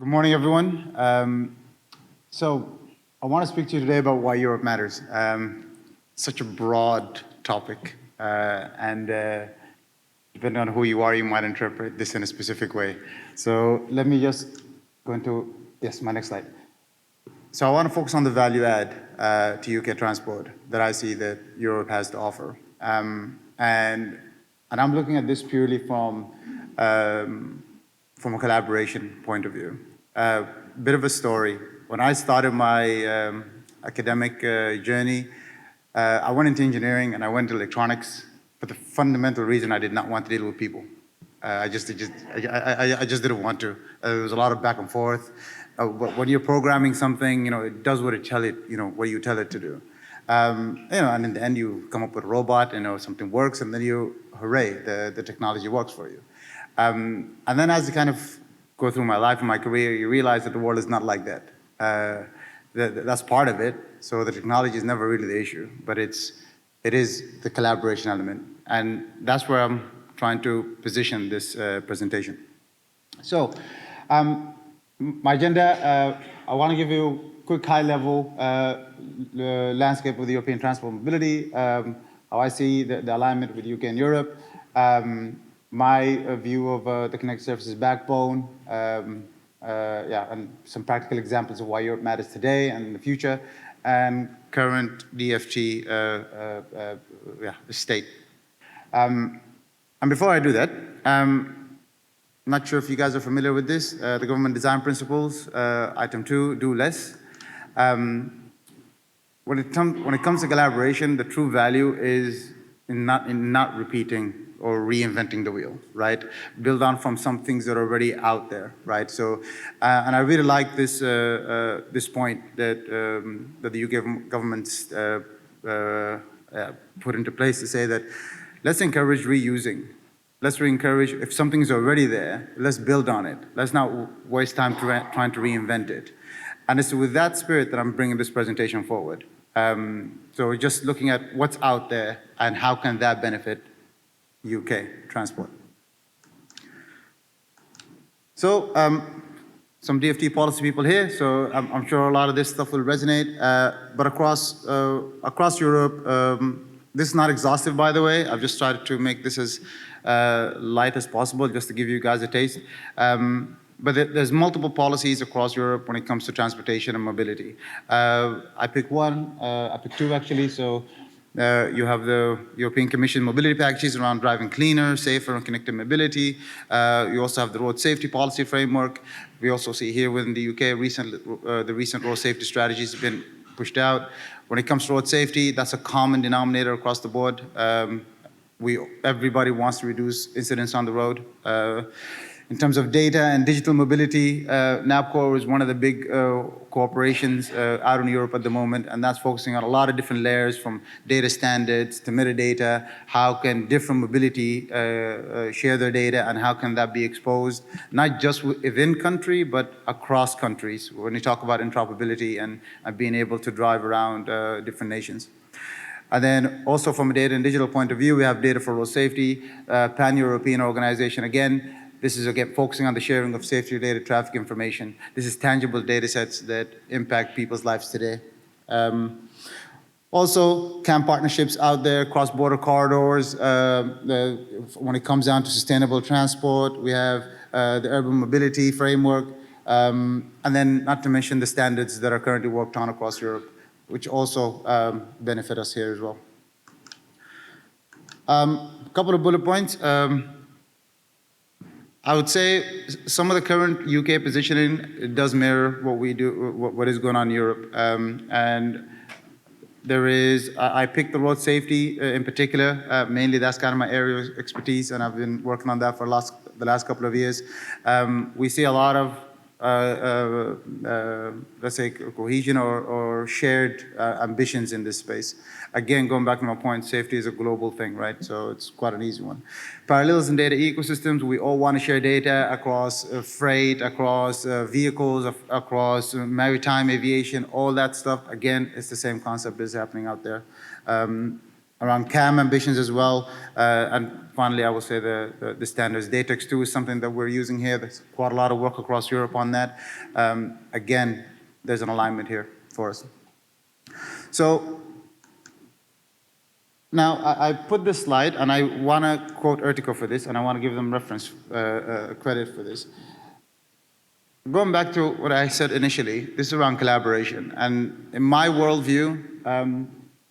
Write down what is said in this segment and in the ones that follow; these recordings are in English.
Good morning, everyone. So I want to speak to you today about why Europe matters. Such a broad topic, and depending on who you are, you might interpret this in a specific way. So let me just go into, yes, my next slide. So I want to focus on the value add to UK transport that I see that Europe has to offer. And I'm looking at this purely from a collaboration point of view. Bit of a story. When I started my academic journey, I went into engineering and I went to electronics, but the fundamental reason I did not want to deal with people. I just didn't want to. There was a lot of back and forth. When you're programming something, it does what it tell it, what you tell it to do. And in the end, you come up with a robot, something works, and then hooray, the technology works for you. And then as you kind of go through my life and my career, you realize that the world is not like that. That's part of it. So the technology is never really the issue, but it is the collaboration element. And that's where I'm trying to position this presentation. So my agenda, I want to give you a quick high-level landscape of the European transport mobility, how I see the alignment with UK and Europe, my view of the connected services backbone, and some practical examples of why Europe matters today and in the future, and current DFT state. And before I do that, I'm not sure if you guys are familiar with this, the government design principles, item 2, do less. When it comes to collaboration, the true value is in not repeating or reinventing the wheel, right? Build on from some things that are already out there, right? So, and I really like this this point that the UK government's put into place to say that let's encourage reusing. Let's encourage, if something's already there, let's build on it. Let's not waste time trying to reinvent it. And it's with that spirit that I'm bringing this presentation forward. So we're just looking at what's out there and how can that benefit UK transport. So some DFT policy people here, so I'm sure a lot of this stuff will resonate, but across Europe, this is not exhaustive, by the way. I've just tried to make this as light as possible just to give you guys a taste. But there's multiple policies across Europe when it comes to transportation and mobility. I picked one, I picked two actually. So you have the European Commission mobility packages around driving cleaner, safer, and connected mobility. You also have the road safety policy framework. We also see here within the UK, the recent road safety strategies have been pushed out. When it comes to road safety, that's a common denominator across the board. Everybody wants to reduce incidents on the road. In terms of data and digital mobility, NAPCO is one of the big corporations out in Europe at the moment, and that's focusing on a lot of different layers from data standards to metadata. How can different mobility share their data, and how can that be exposed, not just within country, but across countries, when you talk about interoperability and being able to drive around different nations. And then also from a data and digital point of view, we have data for road safety, pan-European organization again. This is, again, focusing on the sharing of safety-related traffic information. This is tangible data sets that impact people's lives today. Also, CAM partnerships out there, cross-border corridors. When it comes down to sustainable transport, we have the urban mobility framework. And then not to mention the standards that are currently worked on across Europe, which also benefit us here as well. A couple of bullet points. I would say some of the current UK positioning does mirror what we do, what is going on in Europe. And there is, I picked the road safety in particular. Mainly that's kind of my area of expertise, and I've been working on that for the last couple of years. We see a lot of let's say cohesion or shared ambitions in this space. Again, going back to my point, safety is a global thing, right? So it's quite an easy one. Parallels in data ecosystems, we all want to share data across freight, across vehicles, across maritime aviation, all that stuff. Again, it's the same concept that's happening out there. around CAM ambitions as well. And finally, I will say the standards. DATEX2 is something that we're using here. There's quite a lot of work across Europe on that. Again, there's an alignment here for us. So now I put this slide, and I want to quote Ertico for this, and I want to give them reference credit for this. Going back to what I said initially, this is around collaboration. And in my worldview,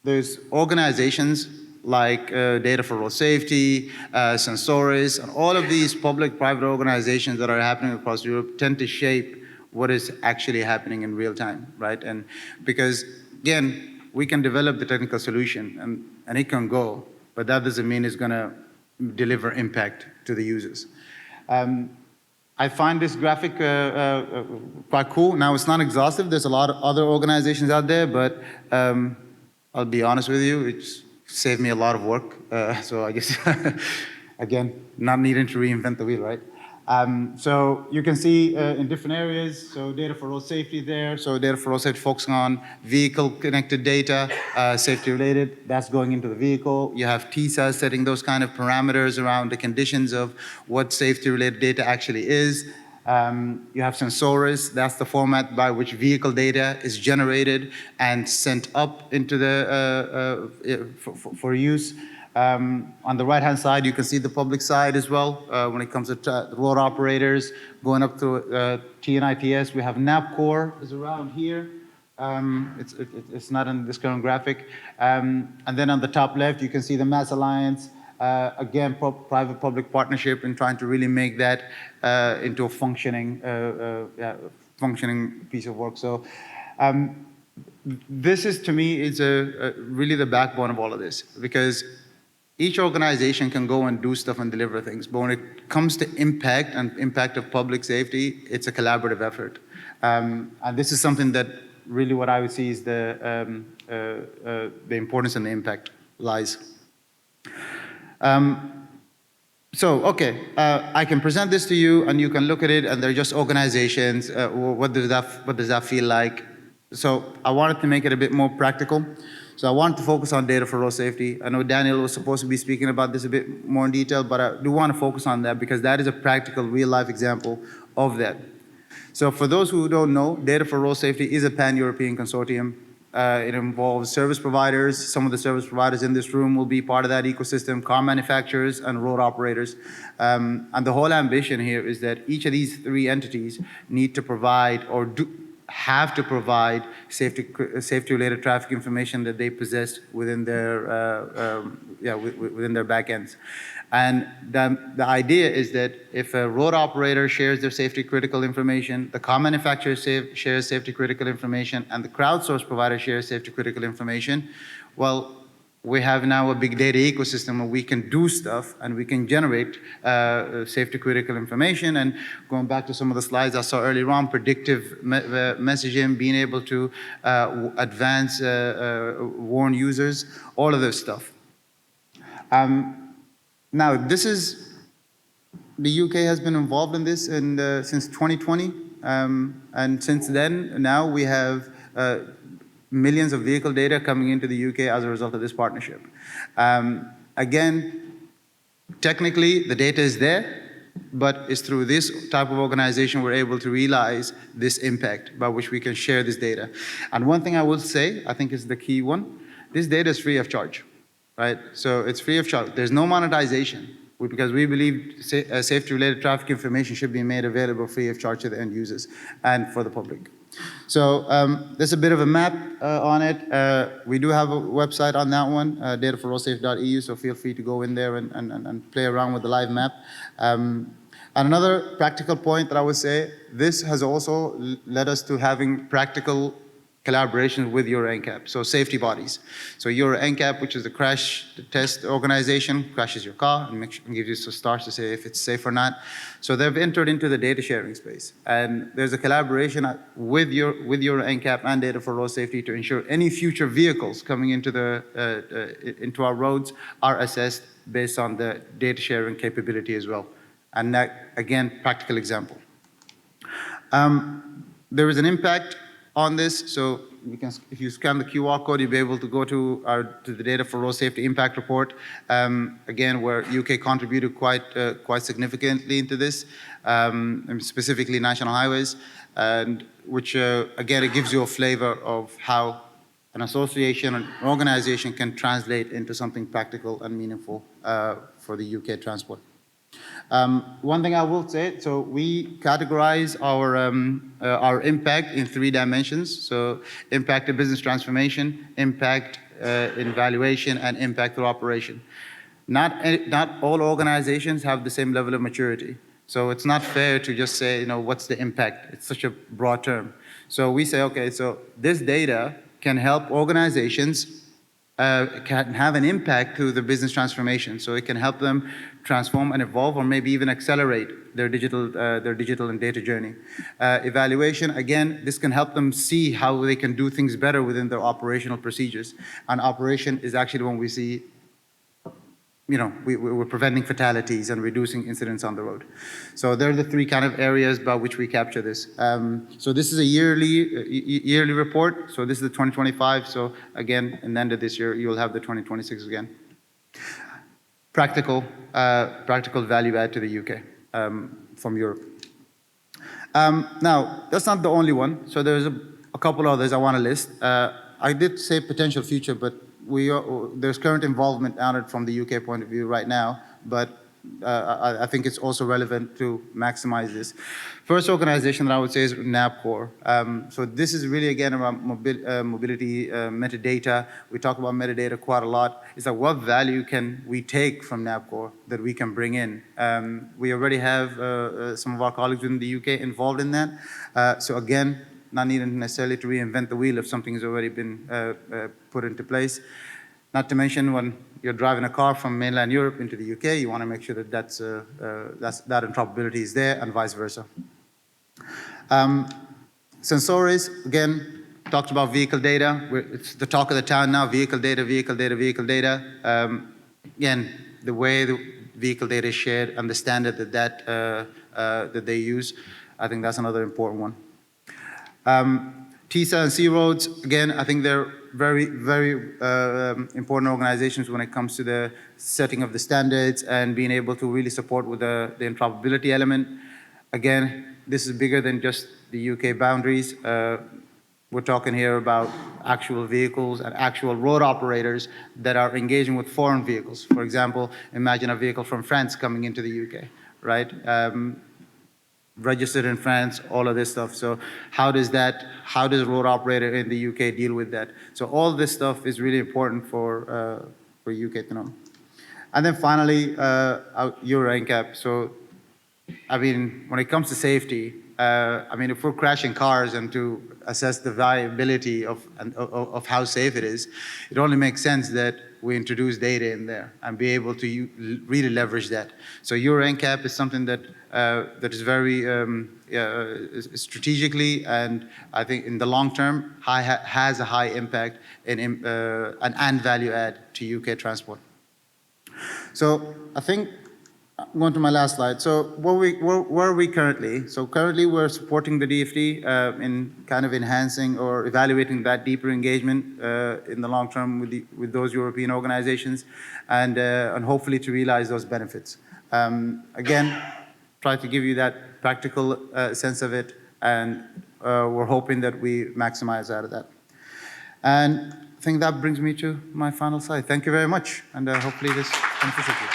there's organizations like Data for Road Safety, Sensoris, and all of these public-private organizations that are happening across Europe tend to shape what is actually happening in real time, right? And because, again, we can develop the technical solution and it can go, but that doesn't mean it's gonna deliver impact to the users. I find this graphic quite cool. Now, it's not exhaustive. There's a lot of other organizations out there, but I'll be honest with you, it's saved me a lot of work. So I guess, again, not needing to reinvent the wheel, right? So you can see in different areas, so data for road safety there, so data for road safety focusing on vehicle connected data, safety related, that's going into the vehicle. You have TSAs setting those kind of parameters around the conditions of what safety related data actually is. You have Sensoris, that's the format by which vehicle data is generated and sent up into the, for use. On the right-hand side, you can see the public side as well. When it comes to road operators, going up to TNITS, we have NAPCOR is around here. It's not in this current graphic. And then on the top left, you can see the Mass Alliance. Again, private-public partnership in trying to really make that into a functioning piece of work. So this is, to me, is really the backbone of all of this, because each organization can go and do stuff and deliver things, but when it comes to impact and impact of public safety, it's a collaborative effort. And this is something that really what I would see is the importance and the impact lies. So, okay, I can present this to you and you can look at it and they're just organizations. What does that feel like? So I wanted to make it a bit more practical. So I wanted to focus on data for road safety. I know Daniel was supposed to be speaking about this a bit more in detail, but I do want to focus on that because that is a practical, real-life example of that. So for those who don't know, Data for Road Safety is a pan-European consortium. It involves service providers. Some of the service providers in this room will be part of that ecosystem, car manufacturers and road operators. And the whole ambition here is that each of these three entities need to provide or have to provide safety-related traffic information that they possess within their within their backends. And the idea is that if a road operator shares their safety-critical information, the car manufacturer shares safety-critical information, and the crowdsource provider shares safety-critical information, well, we have now a big data ecosystem where we can do stuff and we can generate safety critical information. And going back to some of the slides I saw earlier on, predictive messaging, being able to advance, warn users, all of this stuff. Now, this is, the UK has been involved in this since 2020. And since then, now we have millions of vehicle data coming into the UK as a result of this partnership. Again, technically the data is there, but it's through this type of organization we're able to realize this impact by which we can share this data. And one thing I will say, I think is the key one, this data is free of charge, right? So it's free of charge. There's no monetization because we believe safety-related traffic information should be made available free of charge to the end users and for the public. So there's a bit of a map on it. We do have a website on that one, dataforroadsafe.eu, so feel free to go in there and play around with the live map. And another practical point that I would say, this has also led us to having practical collaboration with Euro NCAP, so safety bodies. So Euro NCAP, which is the crash test organization, crashes your car and gives you some stars to say if it's safe or not. So they've entered into the data sharing space. And there's a collaboration with Euro NCAP and Data for Road Safety to ensure any future vehicles coming into into our roads are assessed based on the data sharing capability as well. And that, again, practical example. There is an impact on this. So if you scan the QR code, you'll be able to go to the data for road safety impact report. Again, where UK contributed quite significantly into this, and specifically national highways, and which again, it gives you a flavor of how an association, an organization can translate into something practical and meaningful for the UK transport. One thing I will say, so we categorize our impact in 3 dimensions. So impact of business transformation, impact in valuation, and impact through operation. Not all organizations have the same level of maturity. So it's not fair to just say, what's the impact? It's such a broad term. So we say, okay, so this data can help organizations can have an impact to the business transformation. So it can help them transform and evolve, or maybe even accelerate their digital and data journey. Evaluation, again, this can help them see how they can do things better within their operational procedures. And operation is actually when we see, we're preventing fatalities and reducing incidents on the road. So there are the 3 kind of areas by which we capture this. So this is a yearly report. So this is the 2025. So again, in the end of this year, you'll have the 2026 again. Practical value add to the UK from Europe. Now, that's not the only one. So there's a couple others I want to list. I did say potential future, but there's current involvement on it from the UK point of view right now, but I think it's also relevant to maximize this. First organization that I would say is NABCOR. So this is really, again, around mobility metadata. We talk about metadata quite a lot. It's like, what value can we take from NABCOR that we can bring in? We already have some of our colleagues in the UK involved in that. So again, not needing necessarily to reinvent the wheel if something has already been put into place. Not to mention when you're driving a car from mainland Europe into the UK, you want to make sure that that interoperability is there, and vice versa. Sensoris, again, talked about vehicle data. It's the talk of the town now, vehicle data, vehicle data, vehicle data. Again, the way the vehicle data is shared and the standard that they use, I think that's another important one. TISA and C-Roads, again, I think they're very, very important organizations when it comes to the setting of the standards and being able to really support with the interoperability element. Again, this is bigger than just the UK boundaries. We're talking here about actual vehicles and actual road operators that are engaging with foreign vehicles. For example, imagine a vehicle from France coming into the UK, right? Registered in France, all of this stuff. So how does a road operator in the UK deal with that? So all this stuff is really important for UK to know. And then finally, Euro NCAP. So, I mean, when it comes to safety, I mean, if we're crashing cars and to assess the viability of how safe it is, it only makes sense that we introduce data in there and be able to really leverage that. So Euro NCAP is something that is very strategically, and I think in the long term, has a high impact and value add to UK transport. So I think, I'm going to my last slide. So where are we currently? So currently we're supporting the DFD in kind of enhancing or evaluating that deeper engagement in the long term with those European organizations, and hopefully to realize those benefits. Again, try to give you that practical sense of it, and we're hoping that we maximize out of that. And I think that brings me to my final slide. Thank you very much, and hopefully this beneficial to you.